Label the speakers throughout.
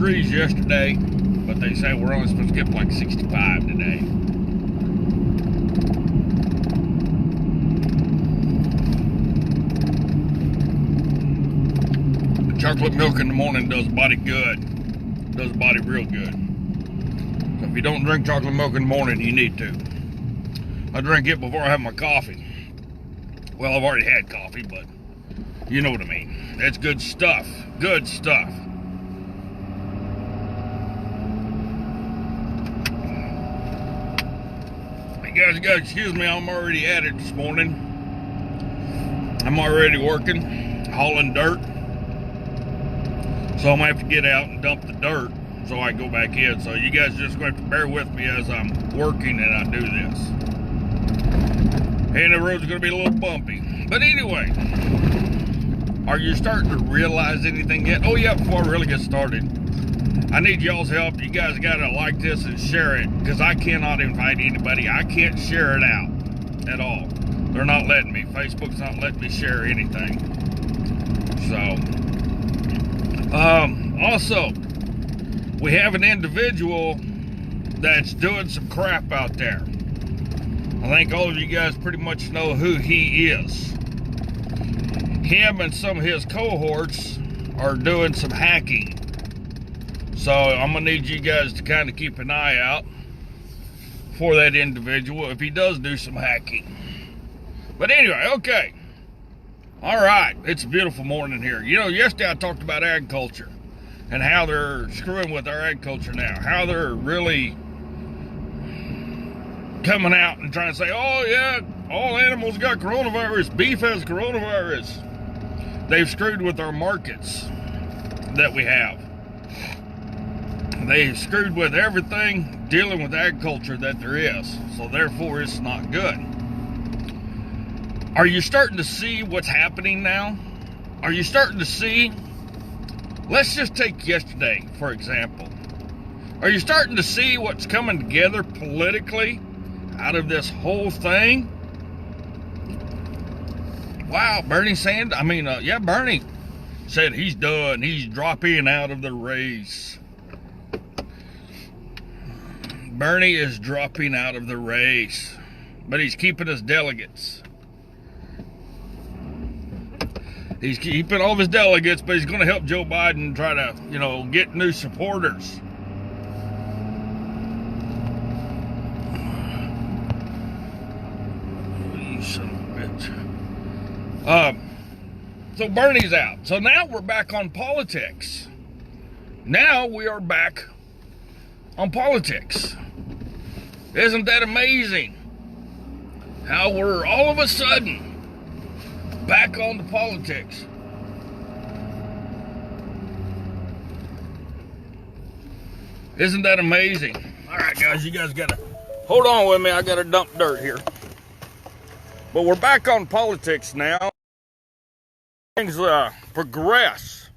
Speaker 1: degrees yesterday, but they say we're only supposed to get like 65 today. Chocolate milk in the morning does the body good. Does the body real good. So if you don't drink chocolate milk in the morning, you need to. I drink it before I have my coffee. Well, I've already had coffee, but you know what I mean. It's good stuff. Good stuff. Hey guys, you gotta excuse me, I'm already at it this morning. I'm already working, hauling dirt. So I'm gonna have to get out and dump the dirt so I can go back in. So you guys just gonna have to bear with me as I'm working and I do this. And the road's gonna be a little bumpy. But anyway, are you starting to realize anything yet? Oh yeah, before I really get started, I need y'all's help. You guys gotta like this and share it, because I cannot invite anybody. I can't share it out at all. They're not letting me. Facebook's not letting me share anything. So, also, we have an individual that's doing some crap out there. I think all of you guys pretty much know who he is. Him and some of his cohorts are doing some hacking. So I'm gonna need you guys to kind of keep an eye out for that individual if he does do some hacking. But anyway, okay. All right, it's a beautiful morning here. You know, yesterday I talked about agriculture and how they're screwing with our agriculture now. How they're really coming out and trying to say, oh yeah, all animals got coronavirus. Beef has coronavirus. They've screwed with our markets that we have. They've screwed with everything dealing with agriculture that there is. So therefore, it's not good. Are you starting to see what's happening now? Are you starting to see? Let's just take yesterday, for example. Are you starting to see what's coming together politically out of this whole thing? Wow, Bernie said he's done. He's dropping out of the race. Bernie is dropping out of the race, but he's keeping his delegates. He's keeping all of his delegates, but he's going to help Joe Biden try to, get new supporters. You son of a bitch. So Bernie's out. So now we're back on politics. Now we are back on politics. Isn't that amazing? How we're all of a sudden back on to politics. Isn't that amazing? All right, guys, you guys gotta hold on with me. I gotta dump dirt here. But we're back on politics now. Things progress.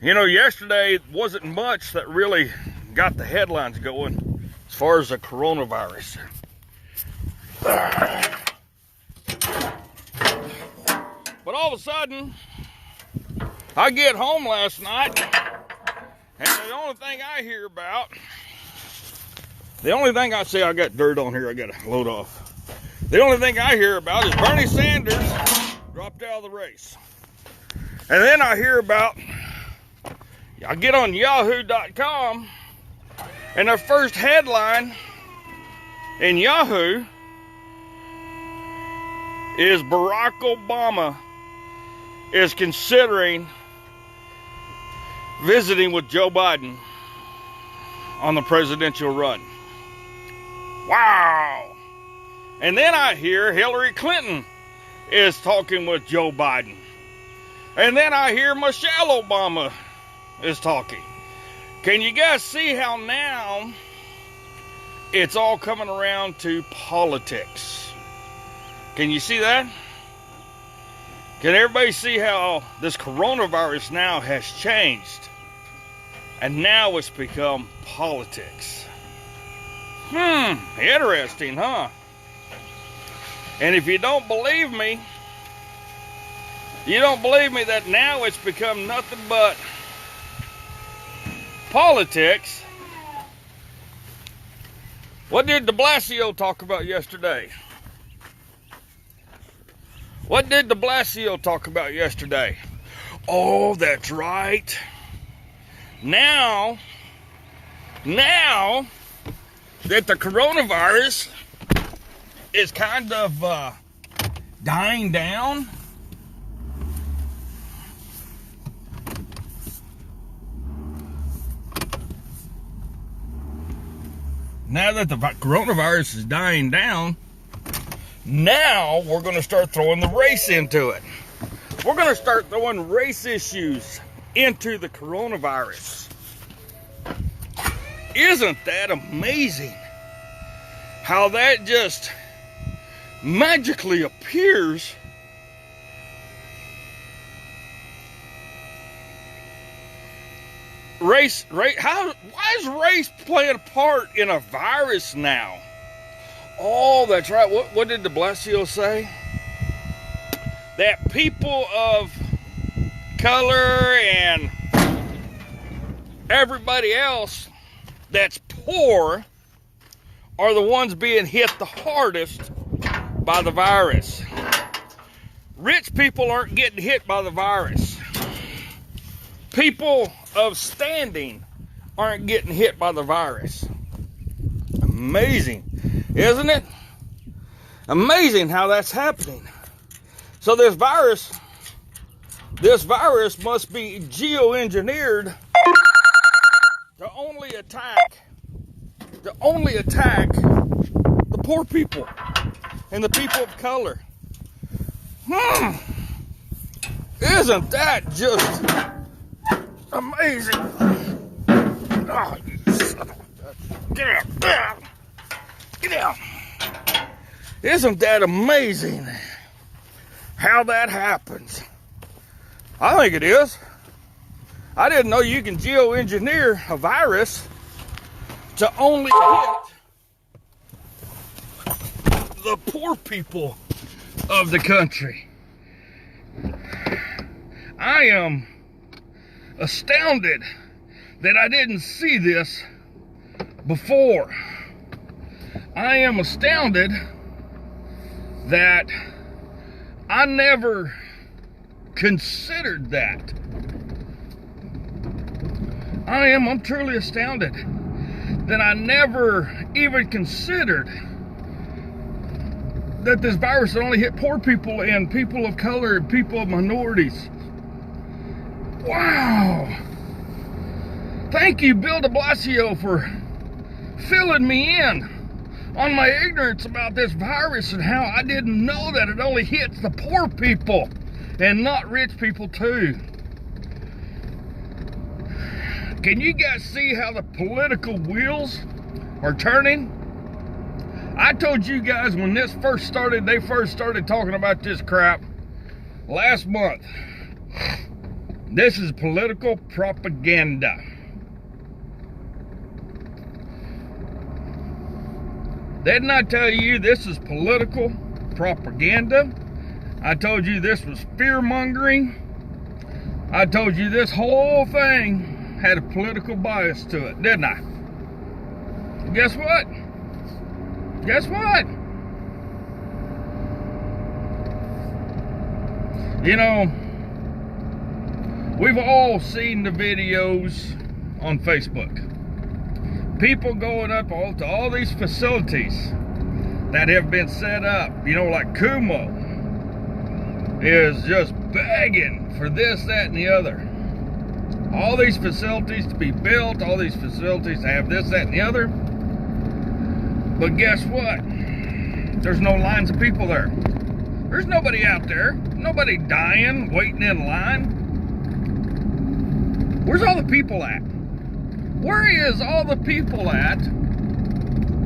Speaker 1: Yesterday wasn't much that really got the headlines going as far as the coronavirus. But all of a sudden, I get home last night, and the only thing I hear about, I got dirt on here, I gotta load off. The only thing I hear about is Bernie Sanders dropped out of the race. And then I hear about, I get on yahoo.com, and their first headline in Yahoo is Barack Obama is considering visiting with Joe Biden on the presidential run. Wow. And then I hear Hillary Clinton is talking with Joe Biden. And then I hear Michelle Obama is talking. Can you guys see how now it's all coming around to politics? Can you see that? Can everybody see how this coronavirus now has changed? And now it's become politics. Interesting, huh? And if you don't believe me, that now it's become nothing but politics, what did de Blasio talk about yesterday? What did de Blasio talk about yesterday? Oh, that's right. Now that the coronavirus is kind of dying down, now that the coronavirus is dying down, now we're going to start throwing the race into it. We're going to start throwing race issues into the coronavirus. Isn't that amazing? How that just magically appears. Why is race playing a part in a virus now? Oh, that's right. What did de Blasio say? That people of color and everybody else that's poor are the ones being hit the hardest by the virus. Rich people aren't getting hit by the virus. People of standing aren't getting hit by the virus. Amazing, isn't it? Amazing how that's happening. So this virus must be geoengineered to only attack the poor people and the people of color. Isn't that just amazing? Oh, you son of a... Get out! Get out! Isn't that amazing how that happens? I think it is. I didn't know you can geoengineer a virus to only hit the poor people of the country. I am astounded that I didn't see this before. I am astounded that I never considered that. I'm truly astounded that I never even considered that this virus would only hit poor people and people of color and people of minorities. Wow. Thank you, Bill de Blasio, for filling me in on my ignorance about this virus and how I didn't know that it only hits the poor people and not rich people too. Can you guys see how the political wheels are turning? I told you guys when this first started, they first started talking about this crap last month. This is political propaganda. Didn't I tell you this is political propaganda? I told you this was fear-mongering. I told you this whole thing had a political bias to it, didn't I? Guess what? Guess what? You know, we've all seen the videos on Facebook. People going up to all these facilities that have been set up, you know, like Kumo is just begging for this, that, and the other. All these facilities to be built, all these facilities to have this, that, and the other. But guess what? There's no lines of people there. There's nobody out there. Nobody dying, waiting in line. Where's all the people at? Where is all the people at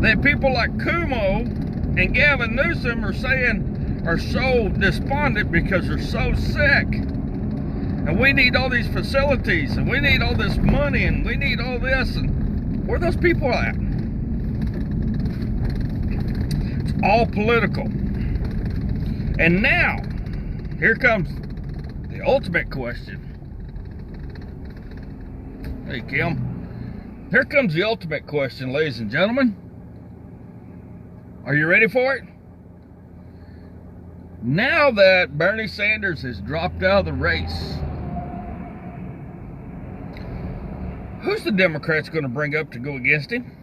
Speaker 1: that people like Kumo and Gavin Newsom are saying are so despondent because they're so sick? And we need all these facilities, and we need all this money, and we need all this, and where are those people at? It's all political. And now, here comes the ultimate question. Hey, Kim. Here comes the ultimate question, ladies and gentlemen. Are you ready for it? Now that Bernie Sanders has dropped out of the race, who's the Democrats going to bring up to go against him?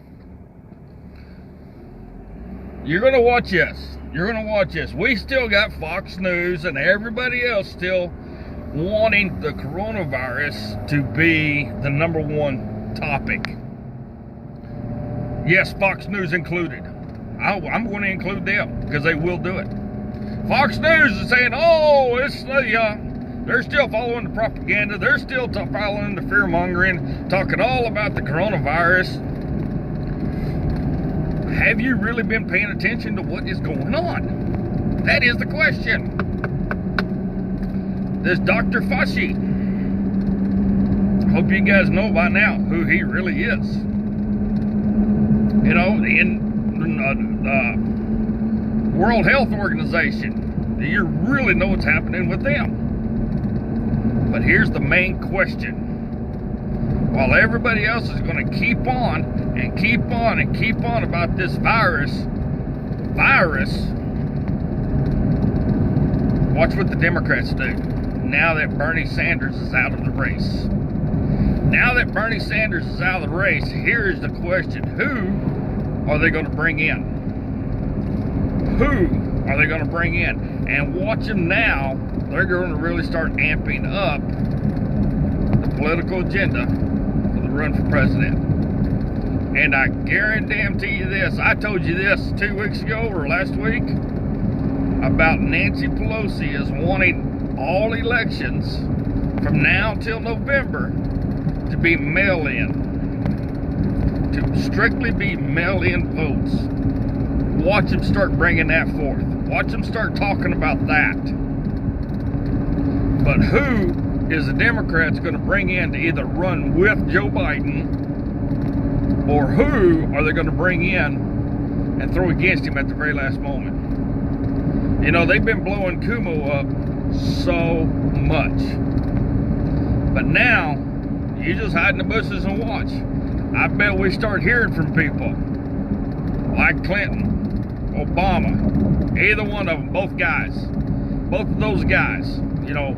Speaker 1: You're going to watch us. You're going to watch us. We still got Fox News and everybody else still wanting the coronavirus to be the #1 topic. Yes, Fox News included. I'm going to include them because they will do it. Fox News is saying, oh, it's they're still following the propaganda. They're still following the fear-mongering, talking all about the coronavirus. Have you really been paying attention to what is going on? That is the question. This Dr. Fauci, hope you guys know by now who he really is. You know, the World Health Organization, do you really know what's happening with them? But here's the main question. While everybody else is going to keep on and keep on and keep on about this virus, watch what the Democrats do now that Bernie Sanders is out of the race. Now that Bernie Sanders is out of the race, here's the question. Who are they going to bring in? Who are they going to bring in? And watch them now. They're going to really start amping up the political agenda for the run for president. And I guarantee you this. I told you this 2 weeks ago or last week about Nancy Pelosi is wanting all elections from now till November to be mail-in. To strictly be mail-in votes. Watch them start bringing that forth. Watch them start talking about that. But who is the Democrats going to bring in to either run with Joe Biden, or who are they going to bring in and throw against him at the very last moment? You know, they've been blowing Cuomo up so much. But now, you just hide in the bushes and watch. I bet we start hearing from people like Clinton, Obama, either one of them, both of those guys, you know,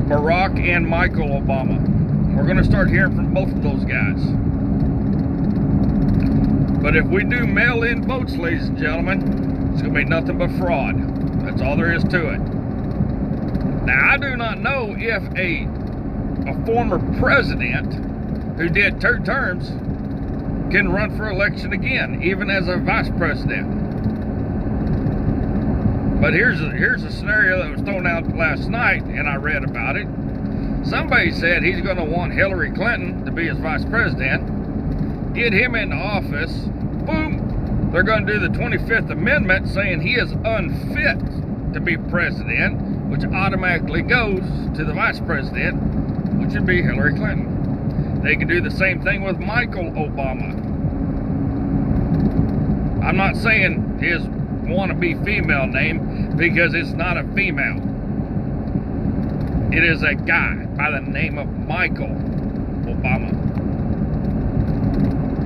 Speaker 1: Barack and Michael Obama. We're going to start hearing from both of those guys. But if we do mail-in votes, ladies and gentlemen, it's going to be nothing but fraud. That's all there is to it. Now, I do not know if a former president who did 2 terms can run for election again, even as a vice president. But here's a scenario that was thrown out last night, and I read about it. Somebody said he's going to want Hillary Clinton to be his vice president, get him into office, boom, they're going to do the 25th Amendment saying he is unfit to be president, which automatically goes to the vice president, which would be Hillary Clinton. They could do the same thing with Michael Obama. I'm not saying his wannabe female name because it's not a female. It is a guy by the name of Michael Obama.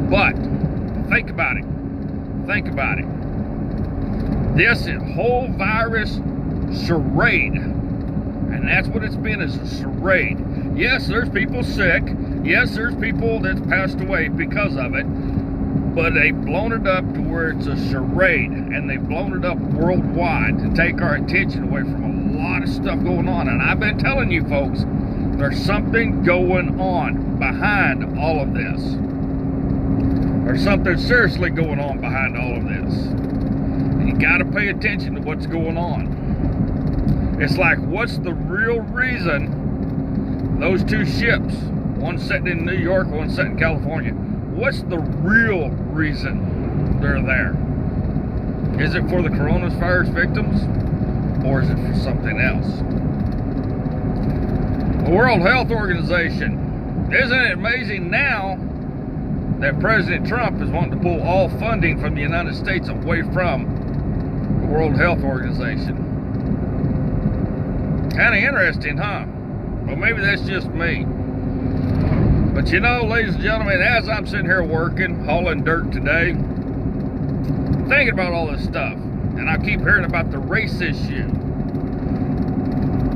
Speaker 1: But think about it. Think about it. This whole virus charade, and that's what it's been, is a charade. Yes, there's people sick. Yes, there's people that's passed away because of it. But they've blown it up to where it's a charade, and they've blown it up worldwide to take our attention away from a lot of stuff going on. And I've been telling you folks, there's something going on behind all of this. There's something seriously going on behind all of this. And you got to pay attention to what's going on. It's like, what's the real reason those 2 ships, one sitting in New York, one sitting in California, what's the real reason they're there? Is it for the coronavirus victims, or is it for something else? The World Health Organization, isn't it amazing now that President Trump is wanting to pull all funding from the United States away from the World Health Organization? Kind of interesting, huh? Well, maybe that's just me. But you know, ladies and gentlemen, as I'm sitting here working, hauling dirt today, thinking about all this stuff, and I keep hearing about the race issue.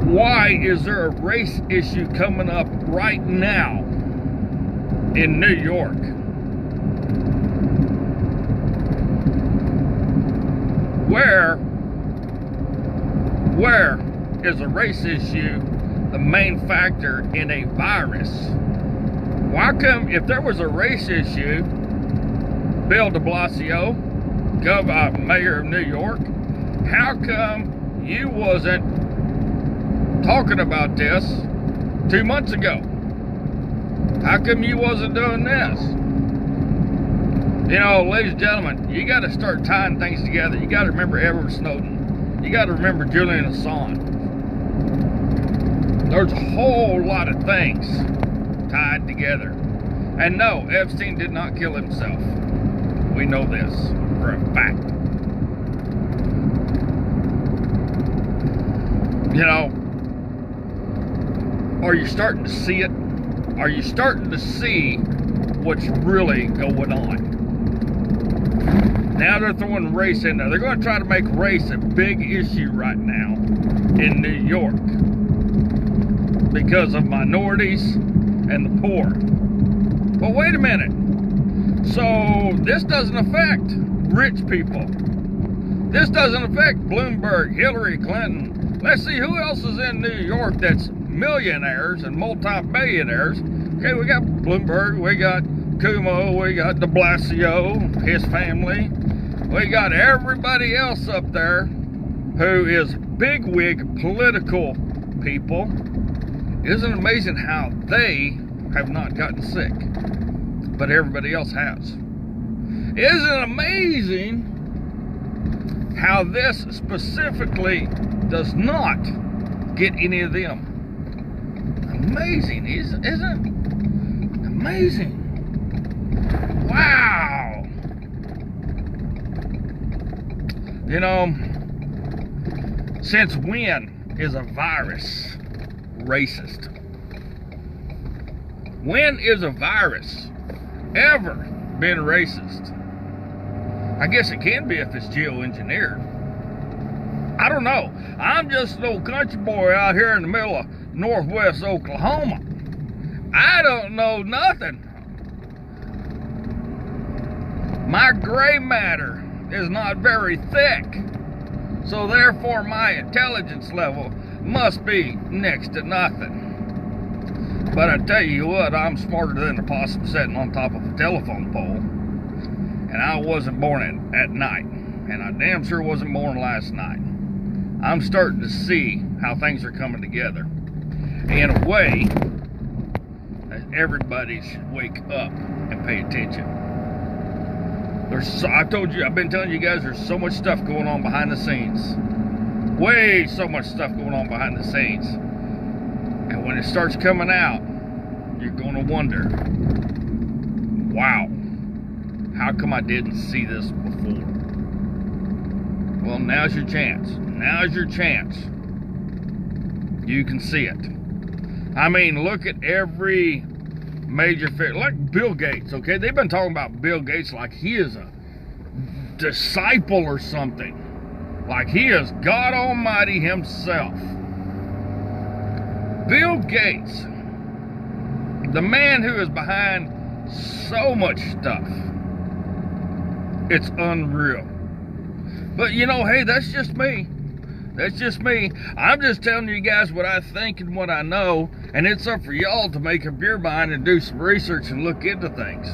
Speaker 1: Why is there a race issue coming up right now in New York? Where is a race issue the main factor in a virus? Why come, if there was a race issue, Bill de Blasio, mayor of New York, how come you wasn't talking about this 2 months ago? How come you wasn't doing this? You know, ladies and gentlemen, you got to start tying things together. You got to remember Edward Snowden. You got to remember Julian Assange. There's a whole lot of things tied together. And no, Epstein did not kill himself. We know this for a fact. You know, are you starting to see it? Are you starting to see what's really going on? Now they're throwing race in there. They're going to try to make race a big issue right now in New York because of minorities and the poor. But wait a minute. So this doesn't affect rich people. This doesn't affect Bloomberg, Hillary Clinton. Let's see who else is in New York that's millionaires and multi-billionaires. Okay, we got Bloomberg, we got Cuomo, we got de Blasio, his family. We got everybody else up there who is bigwig political people. Isn't it amazing how they have not gotten sick, but everybody else has? Isn't it amazing how this specifically does not get any of them? Amazing, isn't it? Amazing. Wow. You know, since when is a virus racist? When is a virus ever been racist? I guess it can be if it's geoengineered. I don't know. I'm just an old country boy out here in the middle of northwest Oklahoma. I don't know nothing. My gray matter is not very thick, so therefore my intelligence level must be next to nothing. But I tell you what, I'm smarter than a possum sitting on top of a telephone pole, and I wasn't born at night, and I damn sure wasn't born last night. I'm starting to see how things are coming together in a way that everybody should wake up and pay attention. I've been telling you guys, there's so much stuff going on behind the scenes. Way so much stuff going on behind the scenes. And when it starts coming out, you're going to wonder, wow, how come I didn't see this before? Well, now's your chance. Now's your chance. You can see it. I mean, look at every major figure, like Bill Gates, okay? They've been talking about Bill Gates like he is a disciple or something. Like he is God Almighty himself. Bill Gates, the man who is behind so much stuff. It's unreal. But you know, hey, that's just me. That's just me. I'm just telling you guys what I think and what I know, and it's up for y'all to make up your mind and do some research and look into things.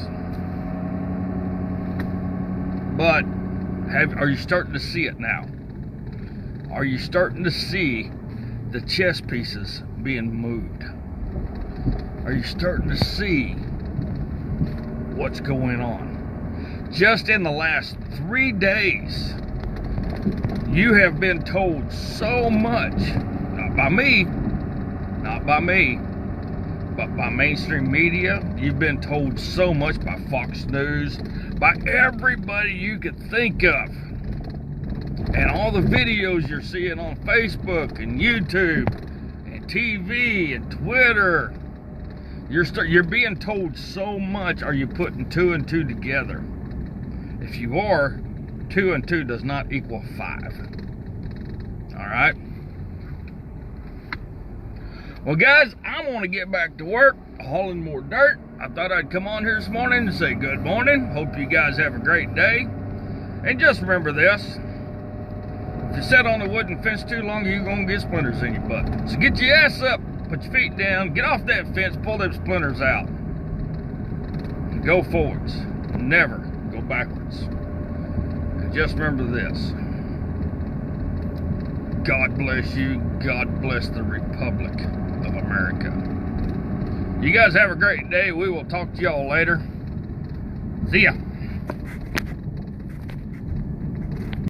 Speaker 1: But are you starting to see it now? Are you starting to see the chess pieces being moved? Are you starting to see what's going on? Just in the last 3 days, you have been told so much, not by me, but by mainstream media. You've been told so much by Fox News, by everybody you could think of. And all the videos you're seeing on Facebook and YouTube and TV and Twitter. You're being told so much. Are you putting 2 and 2 together? If you are, 2 and 2 does not equal 5. All right. Well, guys, I want to get back to work hauling more dirt. I thought I'd come on here this morning and say good morning. Hope you guys have a great day. And just remember this. If you sit on a wooden fence too long, you're going to get splinters in your butt. So get your ass up, put your feet down, get off that fence, pull them splinters out. And go forwards. Never go backwards. And just remember this. God bless you. God bless the Republic of America. You guys have a great day. We will talk to y'all later. See ya.